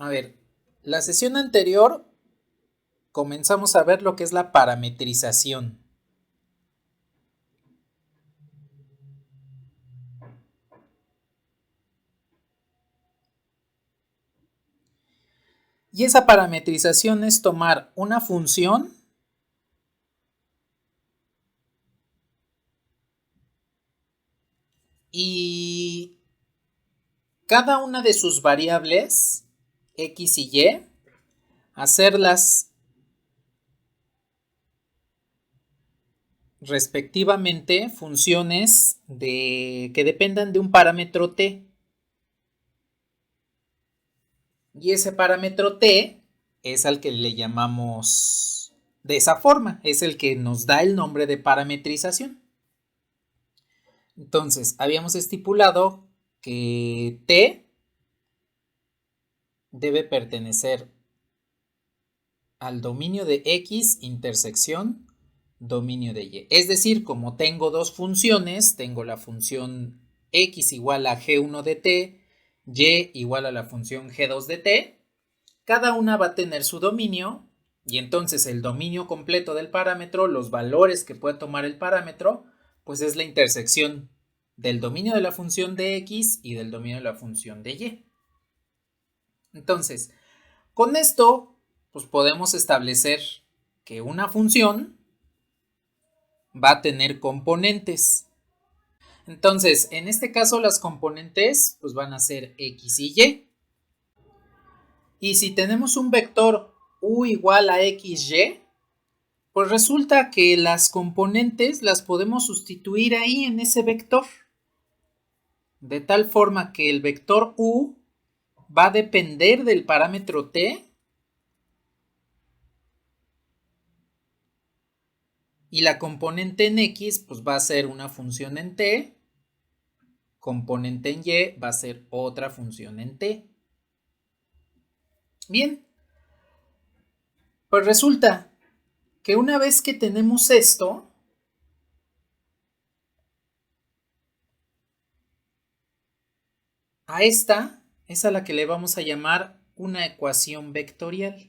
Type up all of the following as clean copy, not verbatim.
A ver, la sesión anterior comenzamos a ver lo que es la parametrización. Y esa parametrización es tomar una función y cada una de sus variables, x y y, hacerlas respectivamente funciones que dependan de un parámetro t. Y ese parámetro t es al que le llamamos de esa forma, es el que nos da el nombre de parametrización. Entonces, habíamos estipulado que t debe pertenecer al dominio de x intersección dominio de y. Es decir, como tengo dos funciones, tengo la función x igual a g1 de t, y igual a la función g2 de t, cada una va a tener su dominio y entonces el dominio completo del parámetro, los valores que puede tomar el parámetro, pues es la intersección del dominio de la función de x y del dominio de la función de y. Entonces, con esto, pues podemos establecer que una función va a tener componentes. Entonces, en este caso las componentes pues van a ser x y y. Y si tenemos un vector u igual a xy, pues resulta que las componentes las podemos sustituir ahí en ese vector. De tal forma que el vector u va a depender del parámetro t y la componente en x pues va a ser una función en t, componente en y va a ser otra función en t. Bien, pues resulta que una vez que tenemos esto, a esta es a la que le vamos a llamar una ecuación vectorial.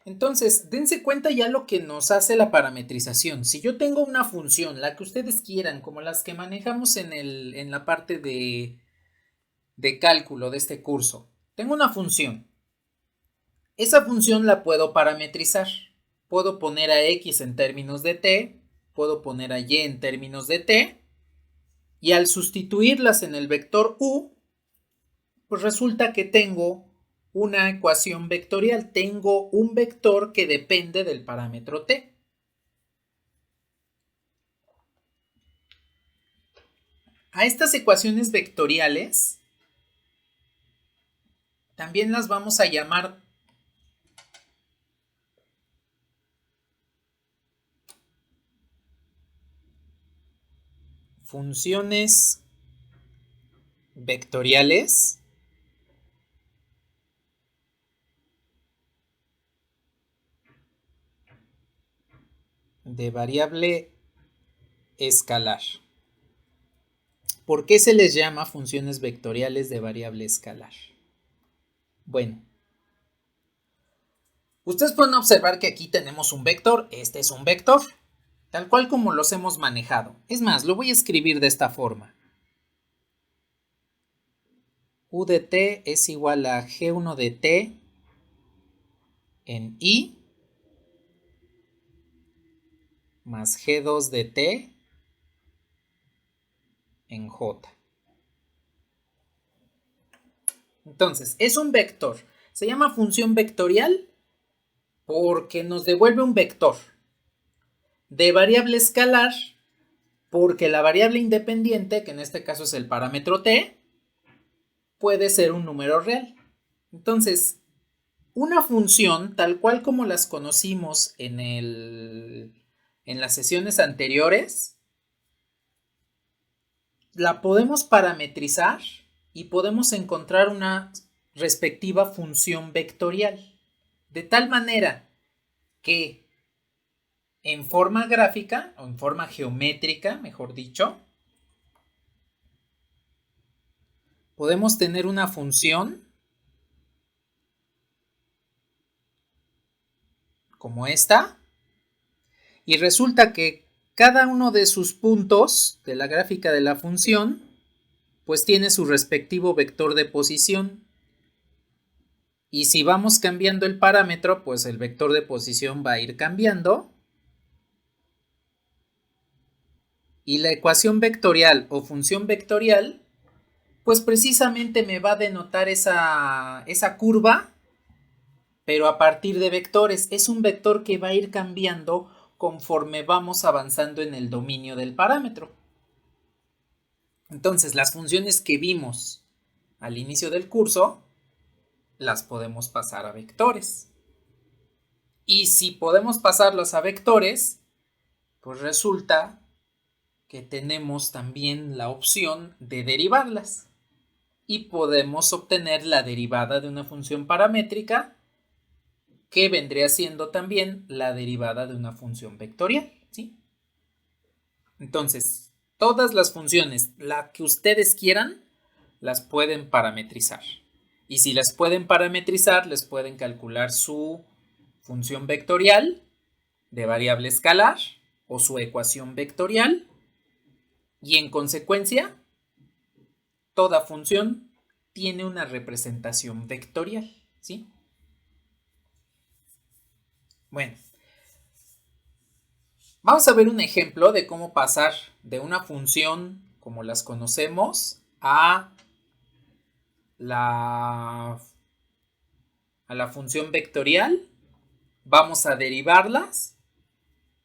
Entonces, dense cuenta ya lo que nos hace la parametrización. Si yo tengo una función, la que ustedes quieran, como las que manejamos en la parte de cálculo de este curso, tengo una función. Esa función la puedo parametrizar. Puedo poner a x en términos de t, puedo poner a y en términos de t, y al sustituirlas en el vector u, pues resulta que tengo una ecuación vectorial, tengo un vector que depende del parámetro t. A estas ecuaciones vectoriales también las vamos a llamar funciones vectoriales de variable escalar. ¿Por qué se les llama funciones vectoriales de variable escalar? Bueno, ustedes pueden observar que aquí tenemos un vector, este es un vector, tal cual como los hemos manejado. Es más, lo voy a escribir de esta forma. U de t es igual a g1 de t en i más g2 de t en j. Entonces, es un vector. Se llama función vectorial porque nos devuelve un vector. De variable escalar porque la variable independiente, que en este caso es el parámetro t, puede ser un número real. Entonces, una función, tal cual como las conocimos en las sesiones anteriores, la podemos parametrizar y podemos encontrar una respectiva función vectorial. De tal manera que en forma gráfica o en forma geométrica, mejor dicho, podemos tener una función como esta y resulta que cada uno de sus puntos de la gráfica de la función pues tiene su respectivo vector de posición. Y si vamos cambiando el parámetro, pues el vector de posición va a ir cambiando. Y la ecuación vectorial o función vectorial, pues precisamente me va a denotar esa curva, pero a partir de vectores. Es un vector que va a ir cambiando conforme vamos avanzando en el dominio del parámetro. Entonces, las funciones que vimos al inicio del curso, las podemos pasar a vectores. Y si podemos pasarlas a vectores, pues resulta que tenemos también la opción de derivarlas. Y podemos obtener la derivada de una función paramétrica que vendría siendo también la derivada de una función vectorial, ¿sí? Entonces, todas las funciones, la que ustedes quieran, las pueden parametrizar. Y si las pueden parametrizar, les pueden calcular su función vectorial de variable escalar o su ecuación vectorial. Y en consecuencia, toda función tiene una representación vectorial, ¿sí? Bueno, vamos a ver un ejemplo de cómo pasar de una función como las conocemos a la función vectorial. Vamos a derivarlas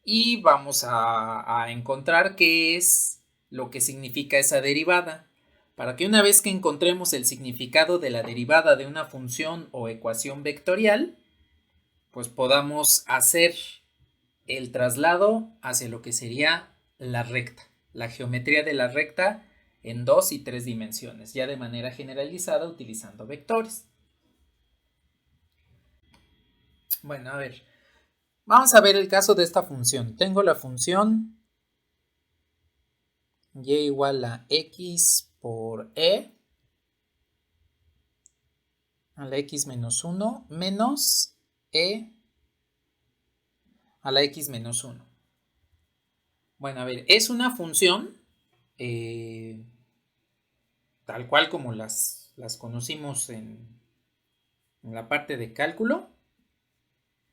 y vamos a encontrar qué es lo que significa esa derivada. Para que una vez que encontremos el significado de la derivada de una función o ecuación vectorial, pues podamos hacer el traslado hacia lo que sería la recta, la geometría de la recta en 2 y 3 dimensiones, ya de manera generalizada utilizando vectores. Bueno, a ver, vamos a ver el caso de esta función. Tengo la función y igual a x por e a la x menos 1 menos e a la x menos 1. Bueno, a ver, es una función tal cual como las conocimos en la parte de cálculo.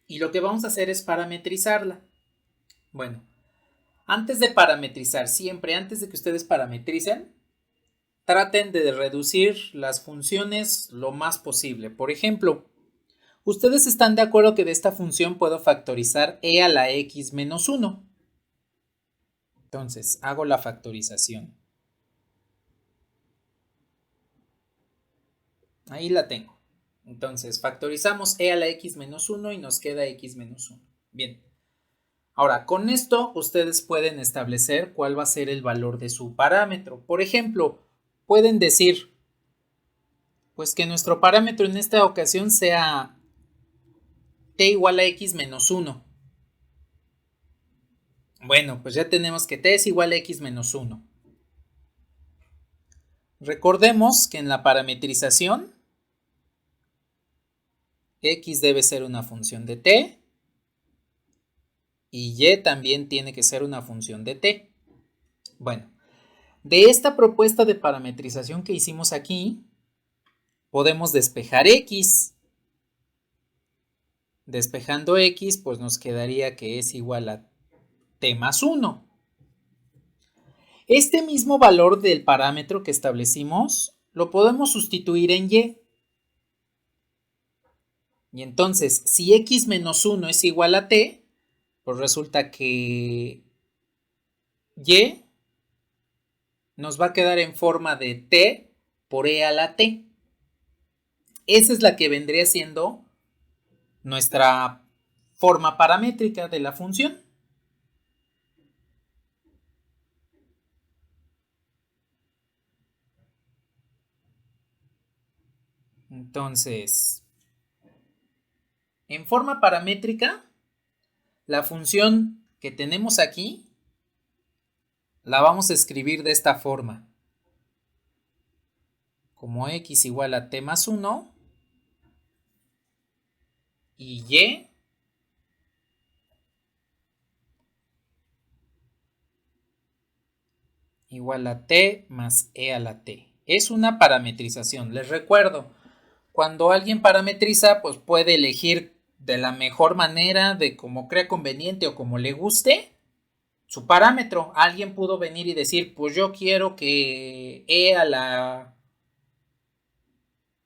Y lo que vamos a hacer es parametrizarla. Bueno, antes de parametrizar, siempre antes de que ustedes parametricen, traten de reducir las funciones lo más posible. Por ejemplo, ustedes están de acuerdo que de esta función puedo factorizar e a la x menos 1. Entonces, hago la factorización. Ahí la tengo. Entonces, factorizamos e a la x menos 1 y nos queda x menos 1. Bien. Ahora, con esto ustedes pueden establecer cuál va a ser el valor de su parámetro. Por ejemplo, pueden decir, pues que nuestro parámetro en esta ocasión sea t igual a x menos 1. Bueno, pues ya tenemos que t es igual a x menos 1. Recordemos que en la parametrización x debe ser una función de t y y también tiene que ser una función de t. Bueno, de esta propuesta de parametrización que hicimos aquí, podemos despejar x. Despejando x, pues nos quedaría que es igual a t más 1. Este mismo valor del parámetro que establecimos lo podemos sustituir en y. Y entonces, si x menos 1 es igual a t, pues resulta que y nos va a quedar en forma de t por e a la t. Esa es la que vendría siendo nuestra forma paramétrica de la función. Entonces, en forma paramétrica, la función que tenemos aquí la vamos a escribir de esta forma. Como x igual a t más 1 y y igual a t más e a la t. Es una parametrización. Les recuerdo, cuando alguien parametriza, pues puede elegir de la mejor manera, de como crea conveniente o como le guste, su parámetro. Alguien pudo venir y decir, pues yo quiero que e a la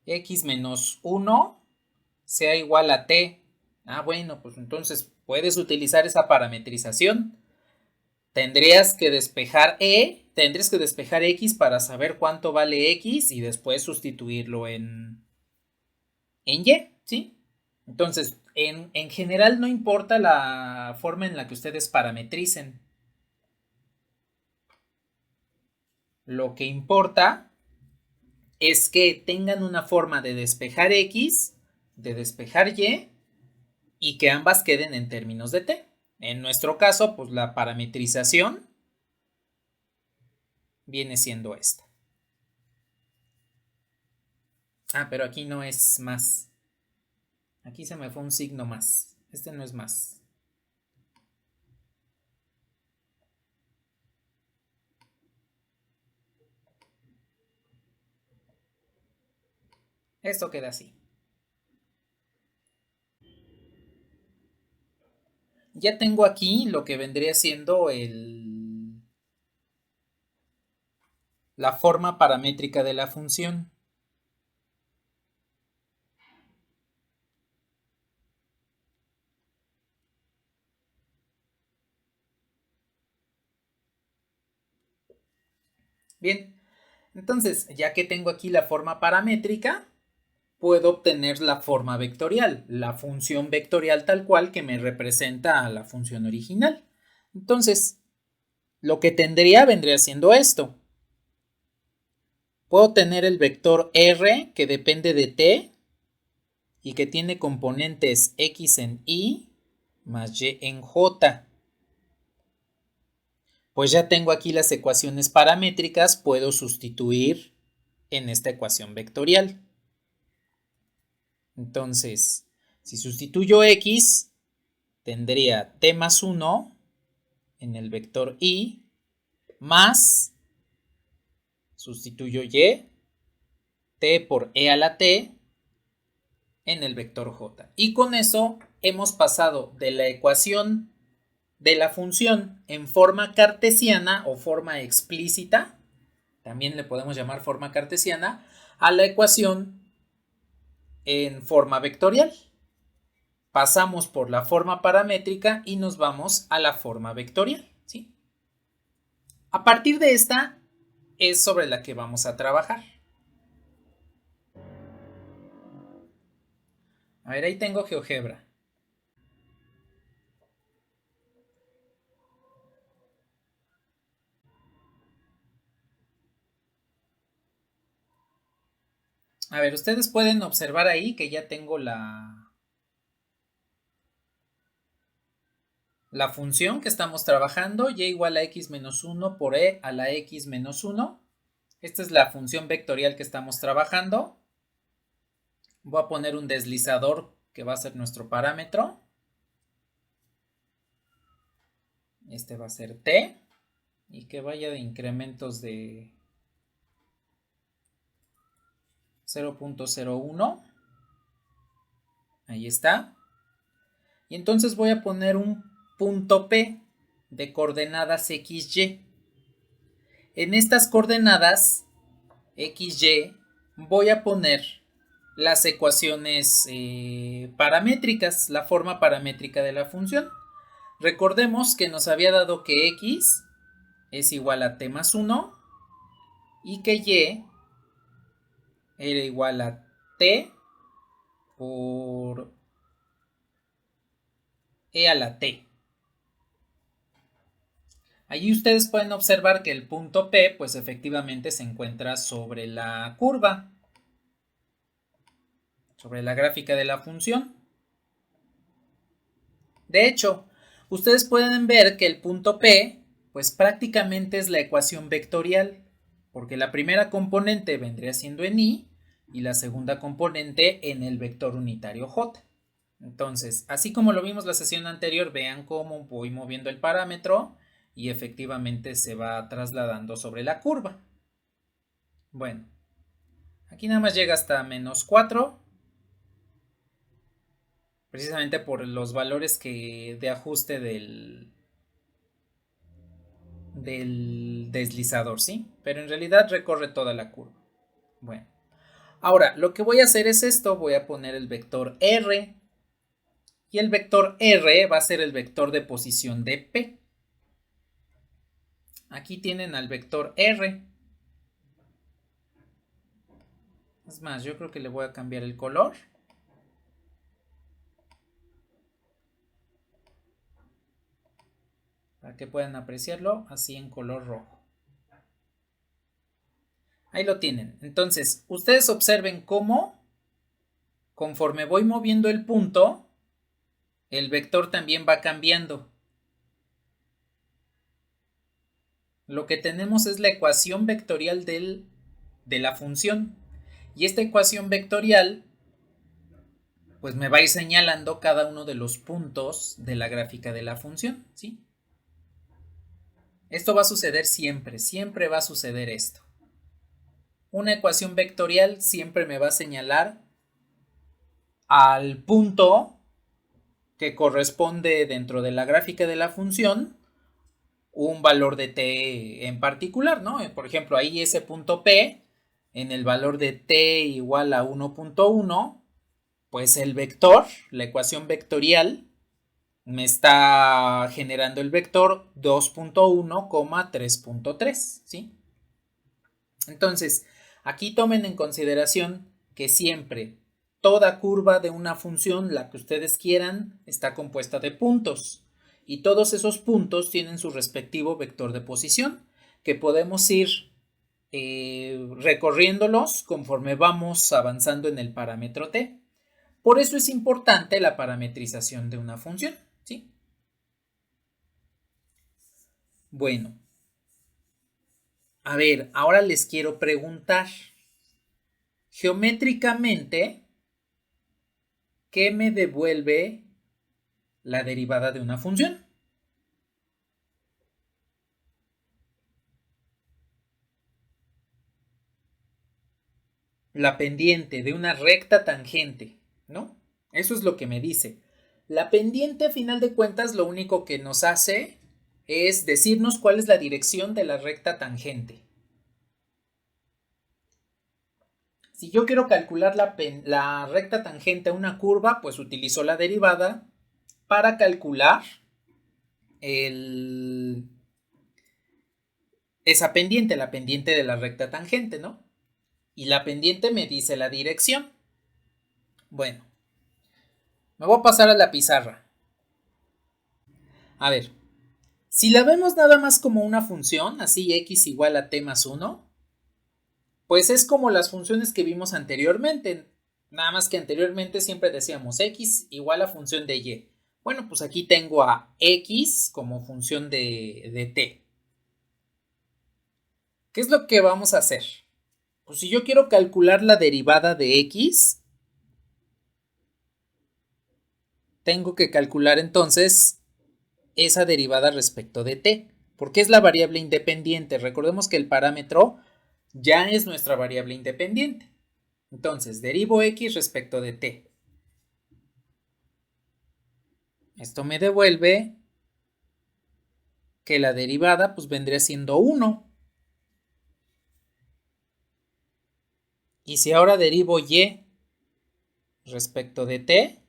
x menos 1 sea igual a t. Ah, bueno, pues entonces puedes utilizar esa parametrización. Tendrías que despejar tendrías que despejar x para saber cuánto vale x y después sustituirlo en y, ¿sí? Entonces, en general no importa la forma en la que ustedes parametricen. Lo que importa es que tengan una forma de despejar x, de despejar y que ambas queden en términos de t. En nuestro caso, pues la parametrización viene siendo esta. Ah, pero aquí no es más. Aquí se me fue un signo más. Este no es más. Esto queda así. Ya tengo aquí lo que vendría siendo la forma paramétrica de la función. Bien, entonces, ya que tengo aquí la forma paramétrica, puedo obtener la forma vectorial, la función vectorial tal cual que me representa a la función original. Entonces, lo que vendría siendo esto. Puedo tener el vector r que depende de t y que tiene componentes x en y más y en j. Pues ya tengo aquí las ecuaciones paramétricas, puedo sustituir en esta ecuación vectorial. Entonces, si sustituyo x, tendría t más 1 en el vector y más, sustituyo y, t por e a la t en el vector j. Y con eso hemos pasado de la ecuación de la función en forma cartesiana o forma explícita, también le podemos llamar forma cartesiana, a la ecuación en forma vectorial. Pasamos por la forma paramétrica y nos vamos a la forma vectorial, ¿sí? A partir de esta es sobre la que vamos a trabajar. A ver, ahí tengo GeoGebra. A ver, ustedes pueden observar ahí que ya tengo la función que estamos trabajando, y igual a x menos 1 por e a la x menos 1. Esta es la función vectorial que estamos trabajando. Voy a poner un deslizador que va a ser nuestro parámetro. Este va a ser t y que vaya de incrementos de 0.01. Ahí está. Y entonces voy a poner un punto P de coordenadas XY. En estas coordenadas XY voy a poner las ecuaciones paramétricas, la forma paramétrica de la función. Recordemos que nos había dado que X es igual a T más 1 y que Y era igual a T por E a la T. Allí ustedes pueden observar que el punto P pues efectivamente se encuentra sobre la curva, sobre la gráfica de la función. De hecho, Ustedes pueden ver que el punto P, pues prácticamente es la ecuación vectorial, porque la primera componente vendría siendo en I y la segunda componente en el vector unitario J. Entonces, así como lo vimos la sesión anterior, vean cómo voy moviendo el parámetro y efectivamente se va trasladando sobre la curva. Bueno, aquí nada más llega hasta -4, precisamente por los valores de ajuste del deslizador, ¿sí? Pero en realidad recorre toda la curva. Bueno, ahora lo que voy a hacer es esto, voy a poner el vector R y el vector R va a ser el vector de posición de P. Aquí tienen al vector R. Es más, yo creo que le voy a cambiar el color. Para que puedan apreciarlo así en color rojo. Ahí lo tienen. Entonces, ustedes observen cómo, conforme voy moviendo el punto, el vector también va cambiando. Lo que tenemos es la ecuación vectorial de la función. Y esta ecuación vectorial, pues me va a ir señalando cada uno de los puntos de la gráfica de la función, ¿sí? Esto va a suceder siempre, siempre va a suceder esto. Una ecuación vectorial siempre me va a señalar al punto que corresponde dentro de la gráfica de la función un valor de t en particular, ¿no? Por ejemplo, ahí ese punto P, en el valor de t igual a 1.1, pues el vector, la ecuación vectorial, me está generando el vector 2.1, 3.3, ¿sí? Entonces, aquí tomen en consideración que siempre toda curva de una función, la que ustedes quieran, está compuesta de puntos. Y todos esos puntos tienen su respectivo vector de posición, que podemos ir recorriéndolos conforme vamos avanzando en el parámetro t. Por eso es importante la parametrización de una función, ¿sí? Bueno, a ver, ahora les quiero preguntar, geométricamente, ¿qué me devuelve la derivada de una función? La pendiente de una recta tangente, ¿no? Eso es lo que me dice. La pendiente, a final de cuentas, lo único que nos hace es decirnos cuál es la dirección de la recta tangente. Si yo quiero calcular la recta tangente a una curva, pues utilizo la derivada para calcular esa pendiente, la pendiente de la recta tangente, ¿no? Y la pendiente me dice la dirección. Bueno, me voy a pasar a la pizarra. A ver, si la vemos nada más como una función, así x igual a t más 1, pues es como las funciones que vimos anteriormente. Nada más que anteriormente siempre decíamos x igual a función de y. Bueno, pues aquí tengo a x como función de t. ¿Qué es lo que vamos a hacer? Pues si yo quiero calcular la derivada de x, tengo que calcular entonces esa derivada respecto de t, porque es la variable independiente. Recordemos que el parámetro ya es nuestra variable independiente. Entonces, derivo x respecto de t. Esto me devuelve que la derivada pues vendría siendo 1. Y si ahora derivo y respecto de t,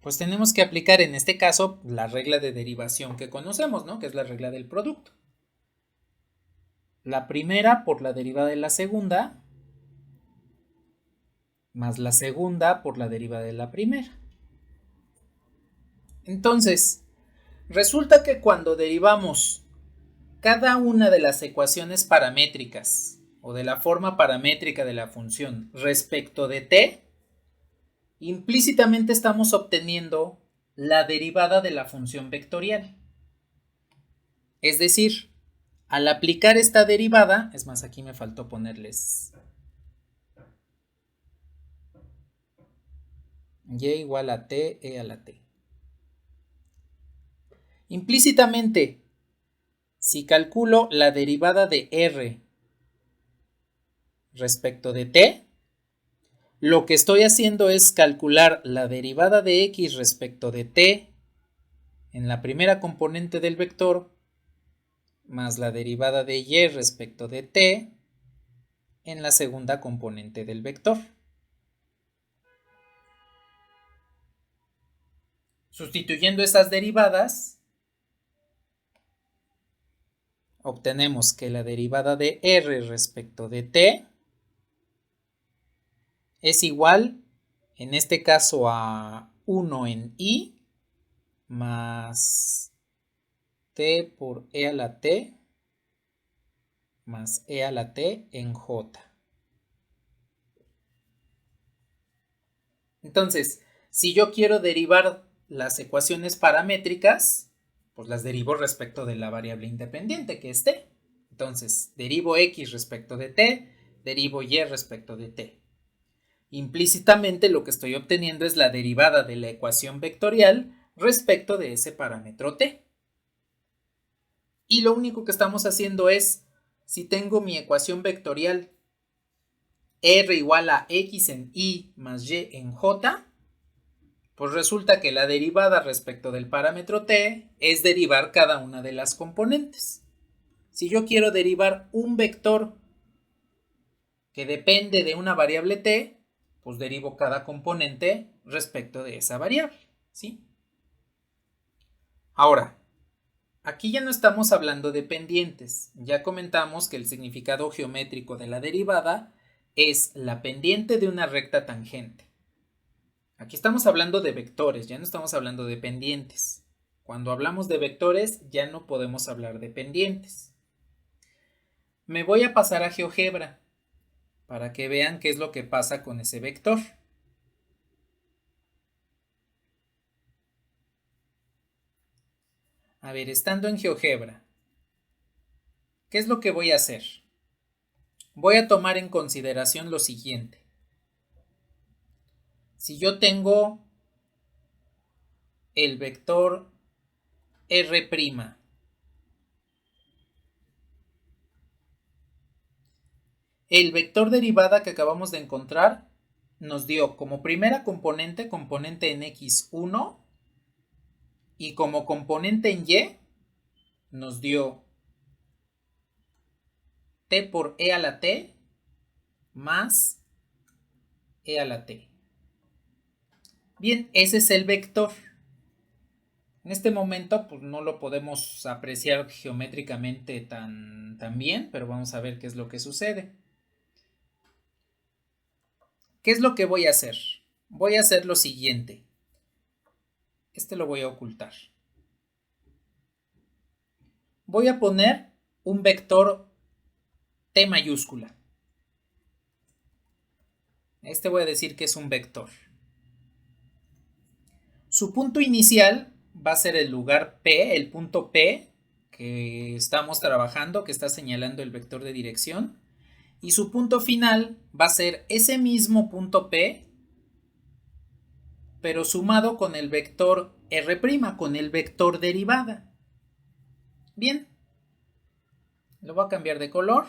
pues tenemos que aplicar en este caso la regla de derivación que conocemos, ¿no? Que es la regla del producto. La primera por la derivada de la segunda, más la segunda por la derivada de la primera. Entonces, resulta que cuando derivamos cada una de las ecuaciones paramétricas o de la forma paramétrica de la función respecto de t, implícitamente estamos obteniendo la derivada de la función vectorial. Es decir, al aplicar esta derivada, es más, aquí me faltó ponerles y igual a t, e a la t. Implícitamente, si calculo la derivada de r respecto de t, lo que estoy haciendo es calcular la derivada de x respecto de t en la primera componente del vector más la derivada de y respecto de t en la segunda componente del vector. Sustituyendo esas derivadas, obtenemos que la derivada de r respecto de t es igual, en este caso, a 1 en i más t por e a la t más e a la t en j. Entonces, si yo quiero derivar las ecuaciones paramétricas, pues las derivo respecto de la variable independiente, que es t. Entonces, derivo x respecto de t, derivo y respecto de t. Implícitamente lo que estoy obteniendo es la derivada de la ecuación vectorial respecto de ese parámetro t. Y lo único que estamos haciendo es, si tengo mi ecuación vectorial r igual a x en y más y en j, pues resulta que la derivada respecto del parámetro t es derivar cada una de las componentes. Si yo quiero derivar un vector que depende de una variable t, pues derivo cada componente respecto de esa variable, ¿sí? Ahora, aquí ya no estamos hablando de pendientes. Ya comentamos que el significado geométrico de la derivada es la pendiente de una recta tangente. Aquí estamos hablando de vectores, ya no estamos hablando de pendientes. Cuando hablamos de vectores, ya no podemos hablar de pendientes. Me voy a pasar a GeoGebra para que vean qué es lo que pasa con ese vector. A ver, estando en GeoGebra, ¿qué es lo que voy a hacer? Voy a tomar en consideración lo siguiente. Si yo tengo el vector R', el vector derivada que acabamos de encontrar nos dio como primera componente en x1 y como componente en y nos dio t por e a la t más e a la t. Bien, ese es el vector. En este momento pues no lo podemos apreciar geométricamente tan bien, pero vamos a ver qué es lo que sucede. ¿Qué es lo que voy a hacer? Voy a hacer lo siguiente. Este lo voy a ocultar. Voy a poner un vector t mayúscula. Este voy a decir que es un vector. Su punto inicial va a ser el lugar P, el punto P que estamos trabajando, que está señalando el vector de dirección. Y su punto final va a ser ese mismo punto P, pero sumado con el vector R', con el vector derivada. Bien, lo voy a cambiar de color.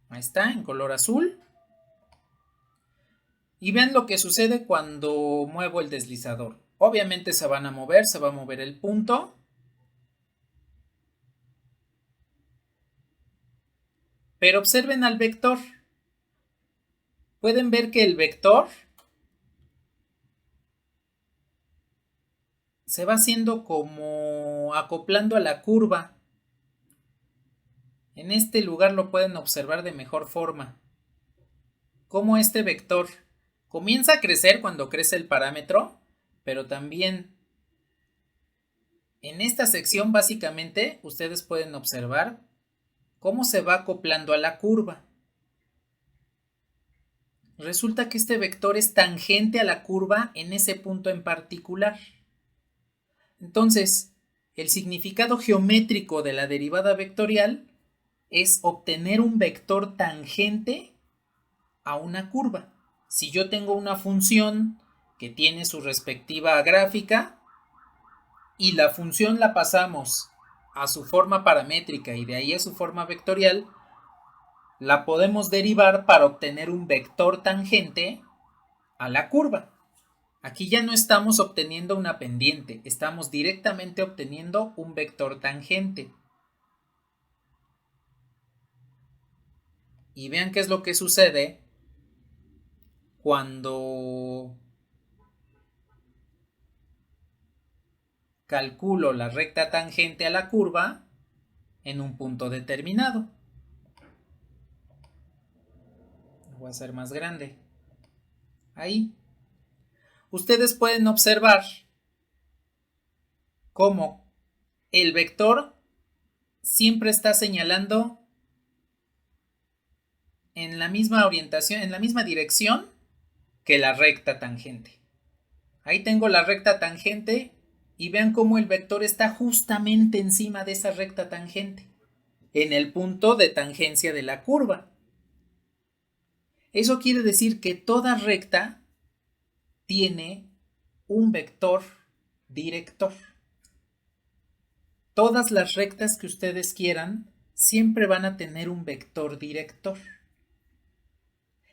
Ahí está, en color azul. Y vean lo que sucede cuando muevo el deslizador. Obviamente se van a mover, se va a mover el punto. Pero observen al vector. Pueden ver que el vector se va haciendo como acoplando a la curva. En este lugar lo pueden observar de mejor forma. Cómo este vector comienza a crecer cuando crece el parámetro, pero también en esta sección básicamente ustedes pueden observar cómo se va acoplando a la curva. Resulta que este vector es tangente a la curva en ese punto en particular. Entonces, el significado geométrico de la derivada vectorial es obtener un vector tangente a una curva. Si yo tengo una función que tiene su respectiva gráfica y la función la pasamos a su forma paramétrica y de ahí a su forma vectorial, la podemos derivar para obtener un vector tangente a la curva. Aquí ya no estamos obteniendo una pendiente, estamos directamente obteniendo un vector tangente. Y vean qué es lo que sucede cuando calculo la recta tangente a la curva en un punto determinado. Lo voy a hacer más grande. Ahí. Ustedes pueden observar cómo el vector siempre está señalando en la misma orientación, en la misma dirección que la recta tangente. Ahí tengo la recta tangente y vean cómo el vector está justamente encima de esa recta tangente, en el punto de tangencia de la curva. Eso quiere decir que toda recta tiene un vector director. Todas las rectas que ustedes quieran siempre van a tener un vector director.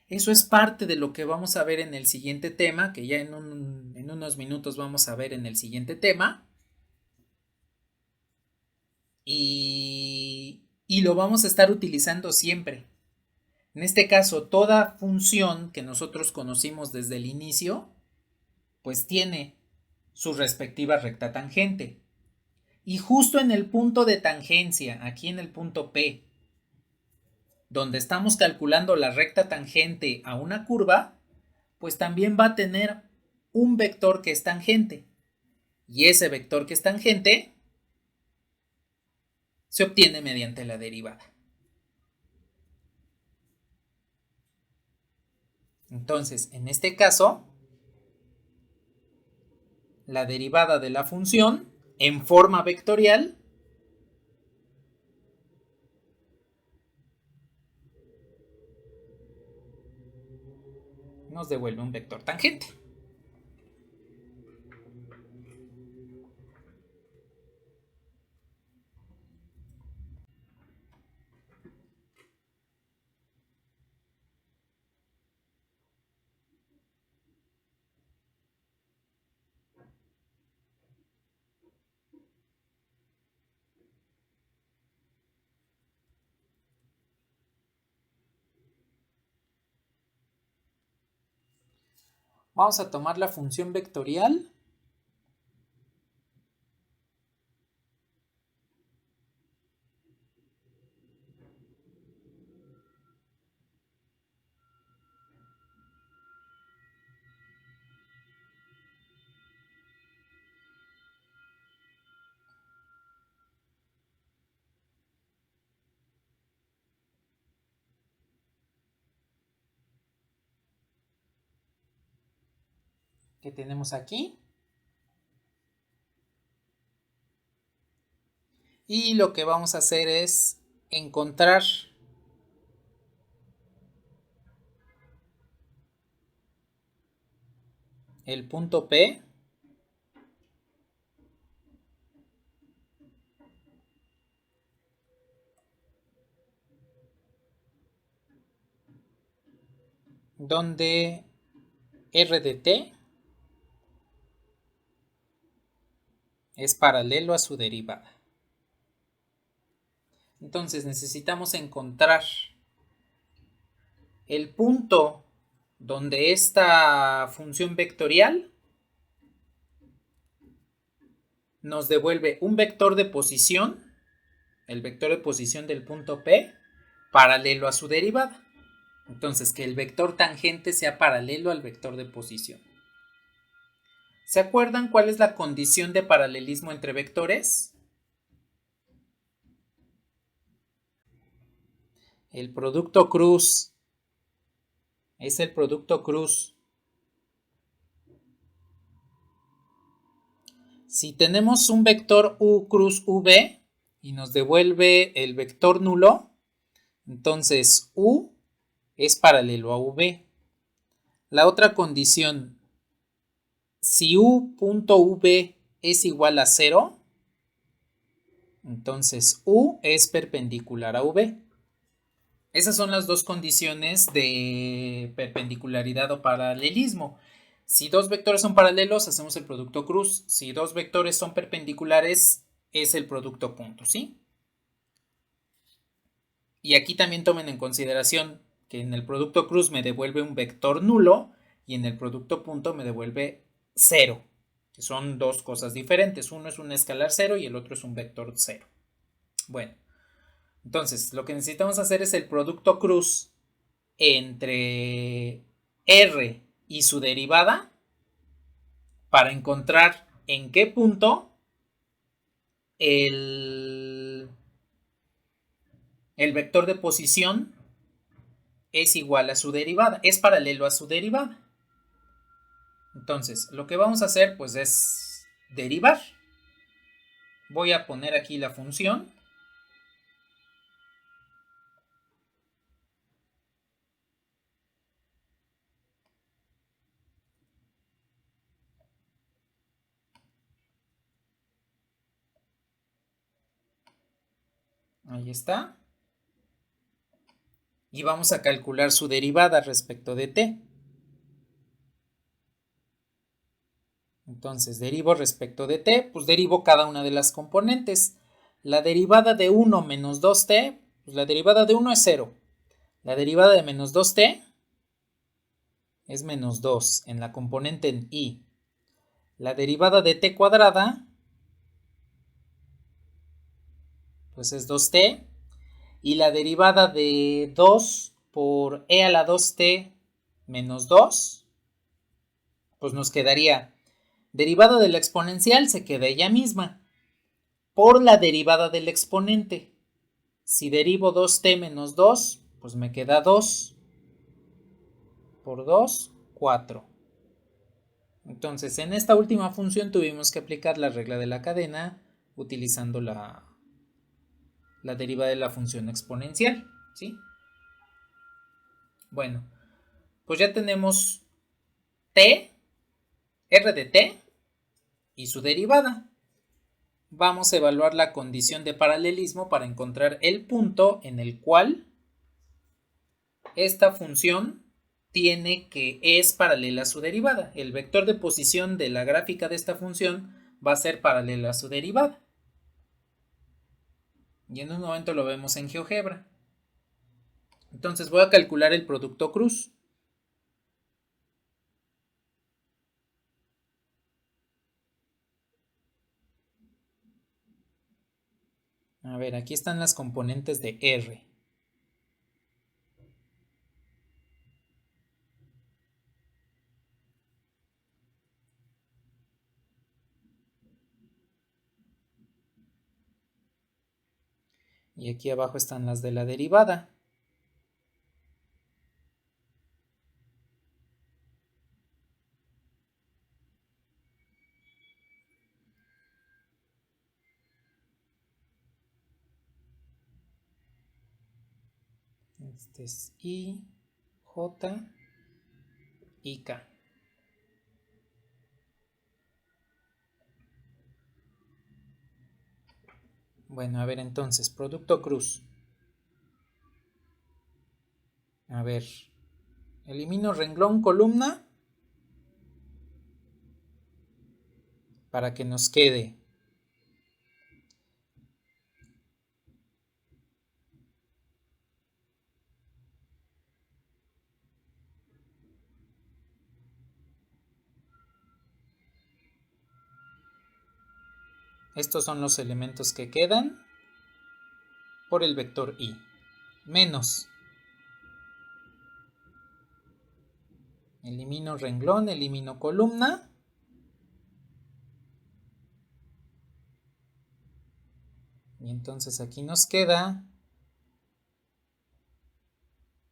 Eso es parte de lo que vamos a ver en el siguiente tema, que ya en unos minutos vamos a ver en el siguiente tema. Y lo vamos a estar utilizando siempre. En este caso, toda función que nosotros conocimos desde el inicio, pues tiene su respectiva recta tangente. Y justo en el punto de tangencia, aquí en el punto P, donde estamos calculando la recta tangente a una curva, pues también va a tener un vector que es tangente. Y ese vector que es tangente se obtiene mediante la derivada. Entonces, en este caso, la derivada de la función en forma vectorial nos devuelve un vector tangente. Vamos a tomar la función vectorial que tenemos aquí. Y lo que vamos a hacer es encontrar el punto P donde R de t es paralelo a su derivada. Entonces necesitamos encontrar el punto donde esta función vectorial nos devuelve un vector de posición, el vector de posición del punto P, paralelo a su derivada. Entonces, que el vector tangente sea paralelo al vector de posición. ¿Se acuerdan cuál es la condición de paralelismo entre vectores? El producto cruz. Es el producto cruz. Si tenemos un vector u cruz v y nos devuelve el vector nulo, entonces u es paralelo a v. La otra condición, si u.v es igual a 0, entonces u es perpendicular a v. Esas son las dos condiciones de perpendicularidad o paralelismo. Si dos vectores son paralelos, hacemos el producto cruz. Si dos vectores son perpendiculares, es el producto punto, ¿sí? Y aquí también tomen en consideración que en el producto cruz me devuelve un vector nulo y en el producto punto me devuelve 0, que son dos cosas diferentes. Uno es un escalar 0 y el otro es un vector 0. Bueno, entonces lo que necesitamos hacer es el producto cruz entre R y su derivada para encontrar en qué punto el vector de posición es igual a su derivada, es paralelo a su derivada. Entonces, lo que vamos a hacer pues es derivar. Voy a poner aquí la función. Ahí está. Y vamos a calcular su derivada respecto de t. Entonces, derivo respecto de t, pues derivo cada una de las componentes. La derivada de 1 menos 2t, pues la derivada de 1 es 0. La derivada de menos 2t es menos 2 en la componente en i. La derivada de t cuadrada, pues es 2t. Y la derivada de 2 por e a la 2t menos 2, pues nos quedaría derivada de la exponencial, se queda ella misma, por la derivada del exponente. Si derivo 2t menos 2, pues me queda 2 por 2, 4. Entonces, en esta última función tuvimos que aplicar la regla de la cadena utilizando la derivada de la función exponencial, ¿sí? Bueno, pues ya tenemos t, r de t y su derivada. Vamos a evaluar la condición de paralelismo para encontrar el punto en el cual esta función tiene que es paralela a su derivada. El vector de posición de la gráfica de esta función va a ser paralela a su derivada. Y en un momento lo vemos en GeoGebra. Entonces voy a calcular el producto cruz. A ver, aquí están las componentes de R. Y aquí abajo están las de la derivada. Este es I, J y K. Bueno, a ver entonces, producto cruz. A ver, elimino renglón, columna para que nos quede estos son los elementos que quedan por el vector I. Menos. Elimino renglón, elimino columna. Y entonces aquí nos queda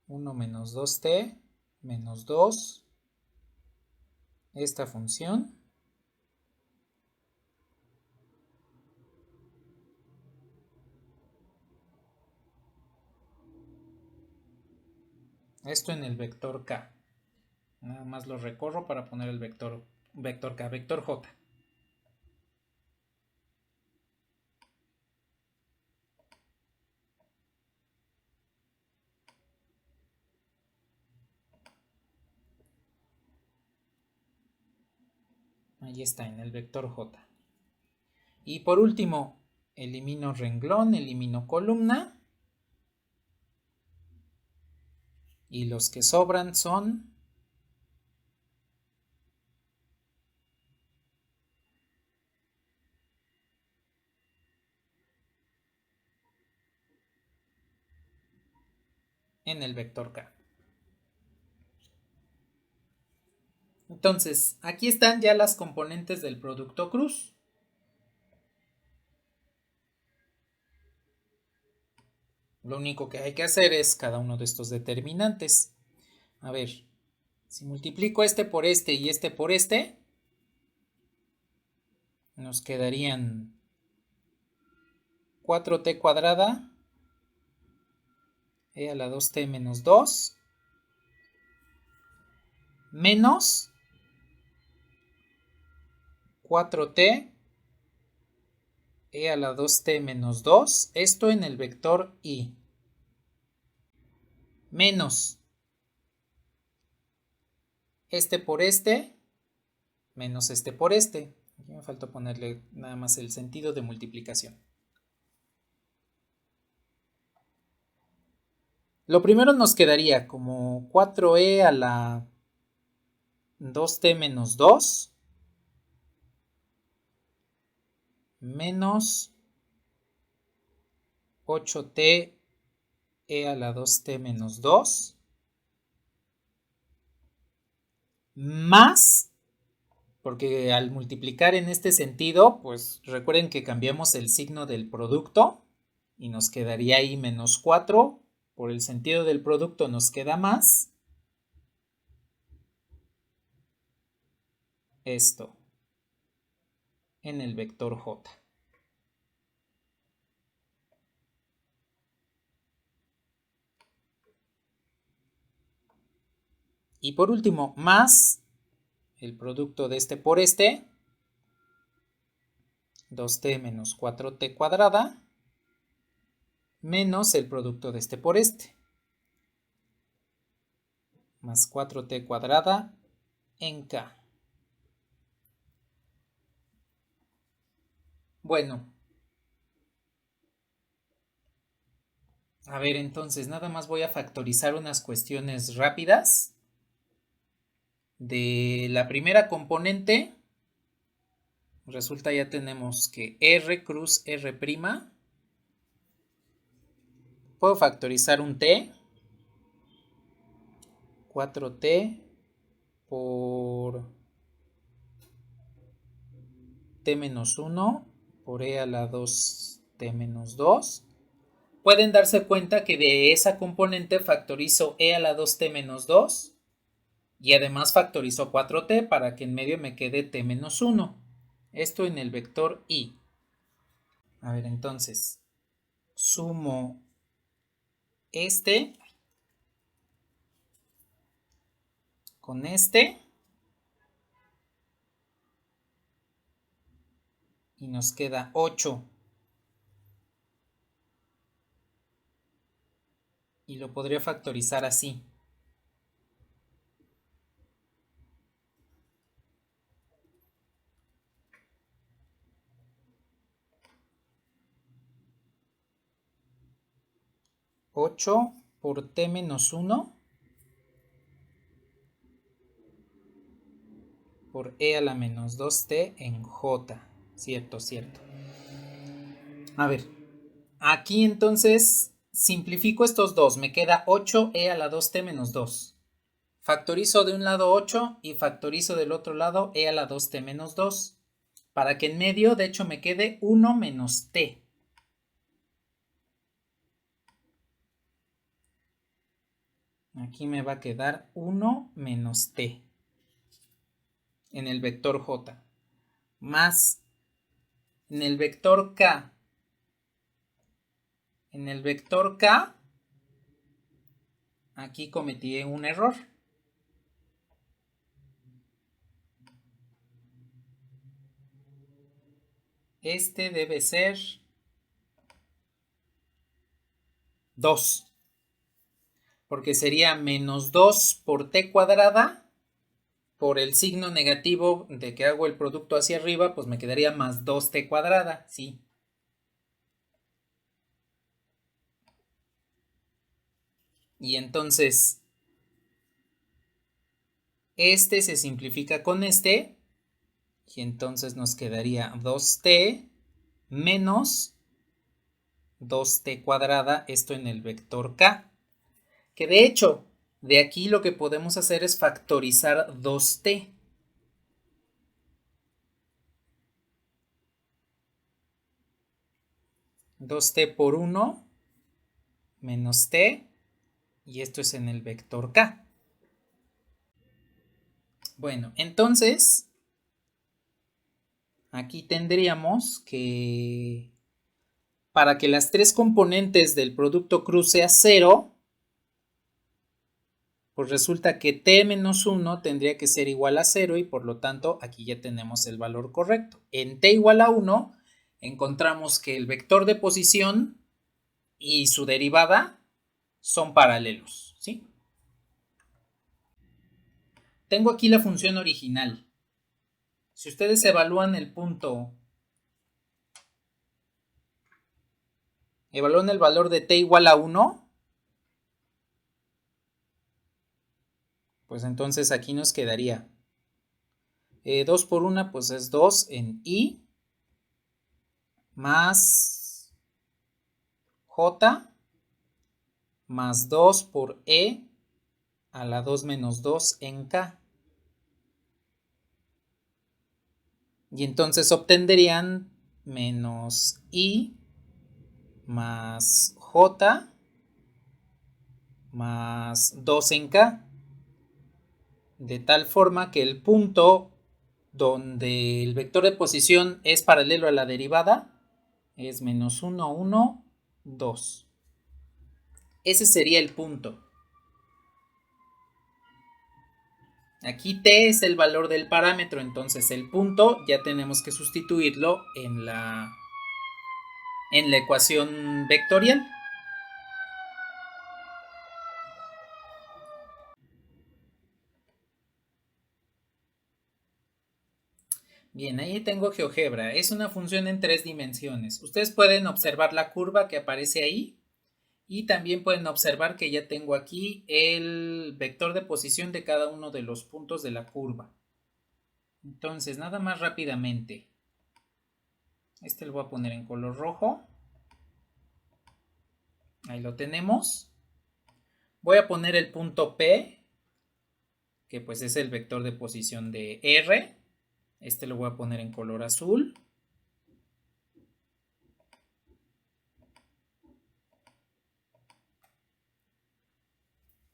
1 menos 2t menos 2, esta función, esto en el vector k. Nada más lo recorro para poner el vector k, vector j. Ahí está, en el vector j. Y por último, elimino renglón, elimino columna. Y los que sobran son en el vector k. Entonces, aquí están ya las componentes del producto cruz. Lo único que hay que hacer es cada uno de estos determinantes. A ver, si multiplico este por este y este por este, nos quedarían 4t cuadrada e a la 2t menos 2 menos 4t e a la 2t menos 2, esto en el vector y, menos este por este, menos este por este. Aquí me falta ponerle nada más el sentido de multiplicación. Lo primero nos quedaría como 4e a la 2t menos 2 menos 8t e a la 2t menos 2 más, porque al multiplicar en este sentido, pues recuerden que cambiamos el signo del producto y nos quedaría ahí menos 4, por el sentido del producto nos queda más, esto en el vector j. Y por último, más el producto de este por este, 2t menos 4t cuadrada, menos el producto de este por este, más 4t cuadrada en k. Bueno, a ver, entonces nada más voy a factorizar unas cuestiones rápidas. De la primera componente, resulta ya tenemos que R cruz R'. Puedo factorizar un t, 4t por t menos 1 por e a la 2t menos 2. Pueden darse cuenta que de esa componente factorizo e a la 2t menos 2 y además factorizo 4t para que en medio me quede t menos 1. Esto en el vector y. A ver, entonces sumo este con este y nos queda 8. Y lo podría factorizar así. Ocho por t menos 1 por e a la menos 2t en j. Cierto, cierto. A ver, aquí entonces simplifico estos dos. Me queda 8e a la 2t menos 2. Factorizo de un lado 8 y factorizo del otro lado e a la 2t menos 2. Para que en medio, de hecho, me quede 1 menos t. Aquí me va a quedar 1 menos t en el vector j, más en el vector k. En el vector k, aquí cometí un error. Este debe ser 2, porque sería menos 2 por t cuadrada, por el signo negativo de que hago el producto hacia arriba, pues me quedaría más 2t cuadrada, sí. Y entonces, este se simplifica con este, y entonces nos quedaría 2t menos 2t cuadrada, esto en el vector k. Que de hecho, de aquí lo que podemos hacer es factorizar 2t. 2t por 1 menos t, y esto es en el vector k. Bueno, entonces, aquí tendríamos que, para que las tres componentes del producto cruz sea 0, pues resulta que t menos 1 tendría que ser igual a 0 y por lo tanto aquí ya tenemos el valor correcto. En t igual a 1 encontramos que el vector de posición y su derivada son paralelos, ¿sí? Tengo aquí la función original. Si ustedes evalúan el punto, evalúan el valor de t igual a 1, pues entonces aquí nos quedaría 2 por 1, pues es 2 en i, más j, más 2 por e a la 2 menos 2 en k. Y entonces obtendrían menos i más j más 2 en k. De tal forma que el punto donde el vector de posición es paralelo a la derivada es menos 1, 1, 2. Ese sería el punto. Aquí t es el valor del parámetro, entonces el punto ya tenemos que sustituirlo en la ecuación vectorial. Bien, ahí tengo GeoGebra. Es una función en 3 dimensiones. Ustedes pueden observar la curva que aparece ahí y también pueden observar que ya tengo aquí el vector de posición de cada uno de los puntos de la curva. Entonces, nada más rápidamente. Este lo voy a poner en color rojo. Ahí lo tenemos. Voy a poner el punto P, que pues es el vector de posición de R. Este lo voy a poner en color azul.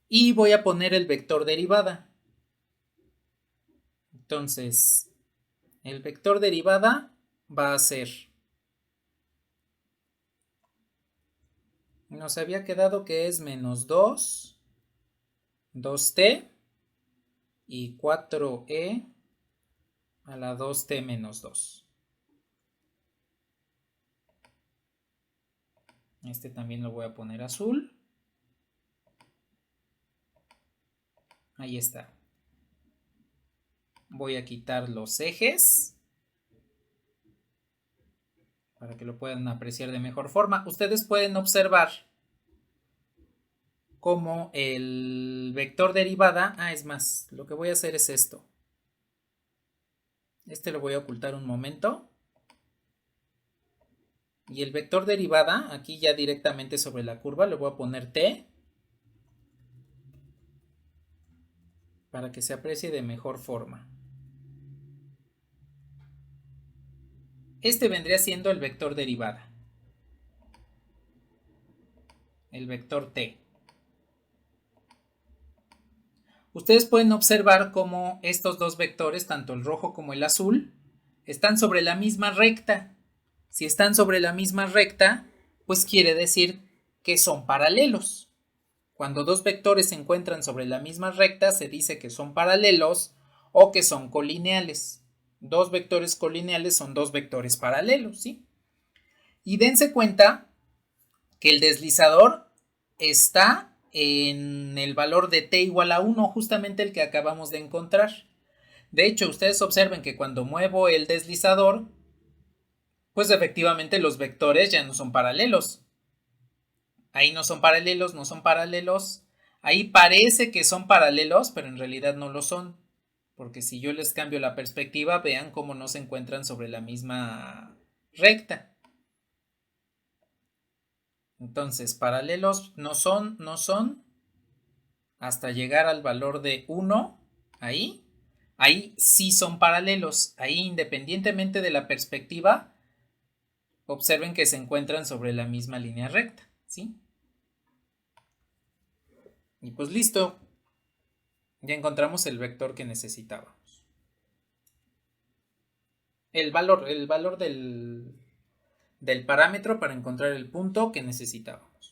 Y voy a poner el vector derivada. Entonces, el vector derivada va a ser, nos había quedado que es menos 2, 2t y 4e a la 2t menos 2. Este también lo voy a poner azul. Ahí está. Voy a quitar los ejes para que lo puedan apreciar de mejor forma. Ustedes pueden observar cómo el vector derivada, es más, lo que voy a hacer es esto. Este lo voy a ocultar un momento. Y el vector derivada, aquí ya directamente sobre la curva, le voy a poner t para que se aprecie de mejor forma. Este vendría siendo el vector derivada. El vector t. Ustedes pueden observar cómo estos dos vectores, tanto el rojo como el azul, están sobre la misma recta. Si están sobre la misma recta, pues quiere decir que son paralelos. Cuando dos vectores se encuentran sobre la misma recta, se dice que son paralelos o que son colineales. Dos vectores colineales son dos vectores paralelos, ¿sí? Y dense cuenta que el deslizador está en el valor de t igual a 1, justamente el que acabamos de encontrar. De hecho, ustedes observen que cuando muevo el deslizador, pues efectivamente los vectores ya no son paralelos. Ahí no son paralelos, no son paralelos. Ahí parece que son paralelos, pero en realidad no lo son. Porque si yo les cambio la perspectiva, vean cómo no se encuentran sobre la misma recta. Entonces, paralelos no son, hasta llegar al valor de 1, ahí sí son paralelos. Ahí, independientemente de la perspectiva, observen que se encuentran sobre la misma línea recta, ¿sí? Y pues listo, ya encontramos el vector que necesitábamos. El valor del parámetro para encontrar el punto que necesitábamos.